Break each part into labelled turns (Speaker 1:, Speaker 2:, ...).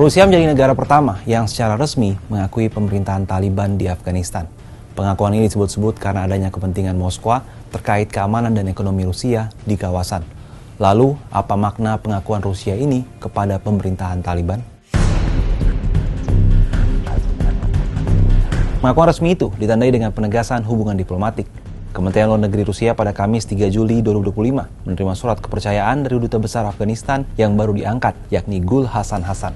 Speaker 1: Rusia menjadi negara pertama yang secara resmi mengakui pemerintahan Taliban di Afghanistan. Pengakuan ini disebut-sebut karena adanya kepentingan Moskwa terkait keamanan dan ekonomi Rusia di kawasan. Lalu, apa makna pengakuan Rusia ini kepada pemerintahan Taliban? Pengakuan resmi itu ditandai dengan penegasan hubungan diplomatik. Kementerian Luar Negeri Rusia pada Kamis 3 Juli 2025 menerima surat kepercayaan dari Duta Besar Afghanistan yang baru diangkat, yakni Gul Hasan Hasan.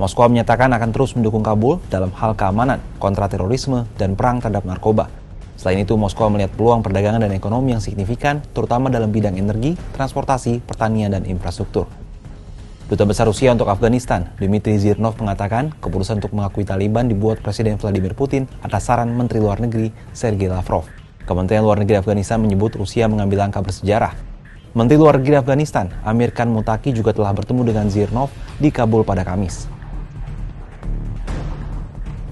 Speaker 1: Moskwa menyatakan akan terus mendukung Kabul dalam hal keamanan, kontraterorisme, dan perang terhadap narkoba. Selain itu, Moskwa melihat peluang perdagangan dan ekonomi yang signifikan, terutama dalam bidang energi, transportasi, pertanian, dan infrastruktur. Duta Besar Rusia untuk Afghanistan, Dmitry Zhirnov, mengatakan keputusan untuk mengakui Taliban dibuat Presiden Vladimir Putin atas saran Menteri Luar Negeri Sergei Lavrov. Kementerian Luar Negeri Afghanistan menyebut Rusia mengambil langkah bersejarah. Menteri Luar Negeri Afghanistan, Amir Khan Muttaqi, juga telah bertemu dengan Zhirnov di Kabul pada Kamis.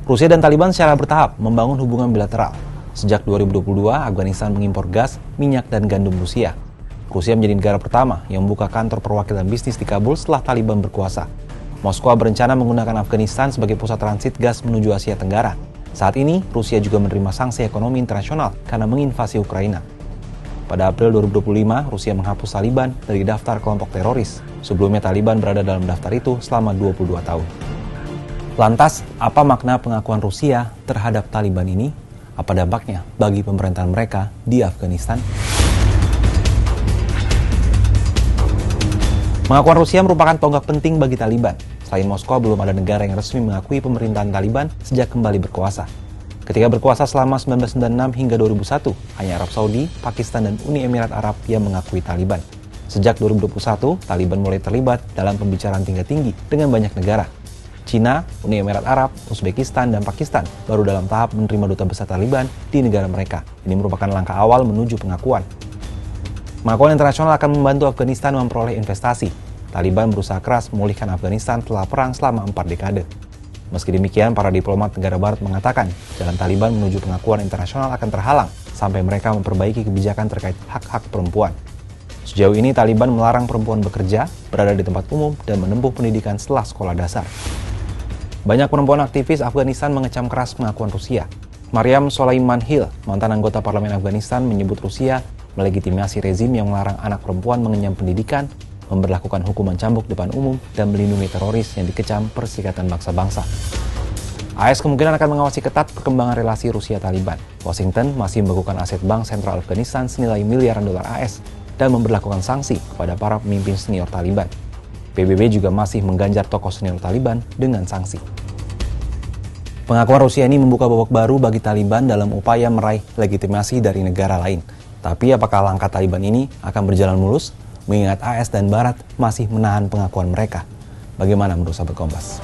Speaker 1: Rusia dan Taliban secara bertahap membangun hubungan bilateral. Sejak 2022, Afghanistan mengimpor gas, minyak, dan gandum Rusia. Rusia menjadi negara pertama yang membuka kantor perwakilan bisnis di Kabul setelah Taliban berkuasa. Moskwa berencana menggunakan Afghanistan sebagai pusat transit gas menuju Asia Tenggara. Saat ini, Rusia juga menerima sanksi ekonomi internasional karena menginvasi Ukraina. Pada April 2025, Rusia menghapus Taliban dari daftar kelompok teroris. Sebelumnya Taliban berada dalam daftar itu selama 22 tahun. Lantas, apa makna pengakuan Rusia terhadap Taliban ini? Apa dampaknya bagi pemerintahan mereka di Afghanistan? Pengakuan Rusia merupakan tonggak penting bagi Taliban. Selain Moskwa, belum ada negara yang resmi mengakui pemerintahan Taliban sejak kembali berkuasa. Ketika berkuasa selama 1996 hingga 2001, hanya Arab Saudi, Pakistan, dan Uni Emirat Arab yang mengakui Taliban. Sejak 2021, Taliban mulai terlibat dalam pembicaraan tingkat tinggi dengan banyak negara. Cina, Uni Emirat Arab, Uzbekistan, dan Pakistan baru dalam tahap menerima duta besar Taliban di negara mereka. Ini merupakan langkah awal menuju pengakuan. Pengakuan internasional akan membantu Afghanistan memperoleh investasi. Taliban berusaha keras memulihkan Afghanistan setelah perang selama 4 dekade. Meski demikian, para diplomat negara barat mengatakan jalan Taliban menuju pengakuan internasional akan terhalang sampai mereka memperbaiki kebijakan terkait hak-hak perempuan. Sejauh ini, Taliban melarang perempuan bekerja, berada di tempat umum, dan menempuh pendidikan setelah sekolah dasar. Banyak perempuan aktivis Afghanistan mengecam keras pengakuan Rusia. Maryam Solaiman-Hill, mantan anggota parlemen Afghanistan, menyebut Rusia melegitimasi rezim yang melarang anak perempuan mengenyam pendidikan, memberlakukan hukuman cambuk depan umum, dan melindungi teroris yang dikecam Perserikatan Bangsa-Bangsa. AS kemungkinan akan mengawasi ketat perkembangan relasi Rusia-Taliban. Washington masih membekukan aset bank sentral Afghanistan senilai miliaran dolar AS dan memberlakukan sanksi kepada para pemimpin senior Taliban. PBB juga masih mengganjar tokoh senior Taliban dengan sanksi. Pengakuan Rusia ini membuka babak baru bagi Taliban dalam upaya meraih legitimasi dari negara lain. Tapi apakah langkah Taliban ini akan berjalan mulus? Mengingat AS dan Barat masih menahan pengakuan mereka. Bagaimana menurut sahabat Kompas?